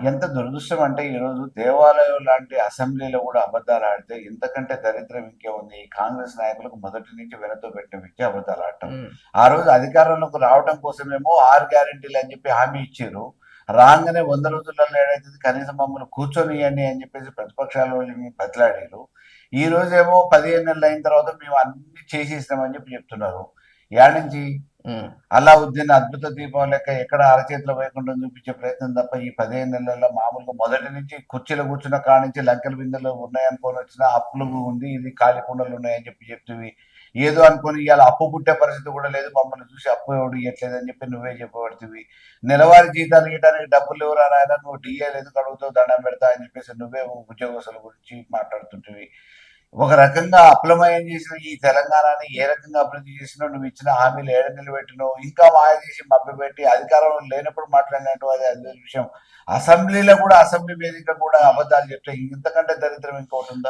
ఎంత దురదృష్టం అంటే ఈరోజు దేవాలయం లాంటి అసెంబ్లీలో కూడా అబద్ధాలు ఆడితే ఇంతకంటే దరిద్రం ఇంకేముంది. ఈ కాంగ్రెస్ నాయకులకు మొదటి నుంచి వెనతో పెట్టిన వ్యక్తి అబద్ధాలు ఆడటం. హ్మ్. ఆ రోజు అధికారంలోకి రావడం కోసమేమో 6 గ్యారెంటీలు అని చెప్పి హామీ ఇచ్చారు. రాగానే 100 రోజులలో ఏడైతుంది కనీసం మమ్మల్ని కూర్చొనియండి అని చెప్పేసి ప్రతిపక్షాల వాళ్ళని బతిలాడారు. ఈ రోజేమో 15 నెలలు అయిన తర్వాత మేము అన్ని చేసేసినామని చెప్పి చెప్తున్నారు. యాడ్ నుంచి హ్మ్. అలావుద్దీన్ అద్భుత దీపం లెక్క ఎక్కడ అరచేతిలో వైకుంఠం చూపించే ప్రయత్నం తప్ప ఈ 15 నెలల్లో మామూలుగా మొదటి నుంచి కుర్చీలో కూర్చున్న కాడ నుంచి లంకెల బిందెలు ఉన్నాయనుకొని వచ్చిన అప్పులు ఉంది, ఇది ఖాళీ కుండలు ఉన్నాయని చెప్పి చెప్తివి. ఏదో అనుకొని ఇవాళ అప్పు పుట్టే పరిస్థితి కూడా లేదు, మమ్మల్ని చూసి అప్పు ఎవడు ఇవ్వట్లేదు అని చెప్పి నువ్వే చెప్పబడుతుంది. నెలవారీ జీతాలు ఇవ్వడానికి డబ్బులు ఎవరా నాయన, నువ్వు డిఏలు ఎందుకు అడుగుతావు, దండం పెడతా అని చెప్పేసి నువ్వే ఉద్యోగస్తుల గురించి మాట్లాడుతుంటివి. ఒక రకంగా అప్లమయం చేసిన ఈ తెలంగాణని ఏ రకంగా అభివృద్ధి చేసినావు, నువ్వు ఇచ్చిన హామీలు ఏడ నిలబెట్టినావు, ఇంకా మాయ చేసి మభ్యపెట్టి అధికారంలో లేనప్పుడు మాట్లాడినట్టు అది అదే విషయం. అసెంబ్లీలో కూడా అసెంబ్లీ వేదిక కూడా అబద్ధాలు చెప్తే ఇంతకంటే దరిద్రం ఇంకోటి ఉందా?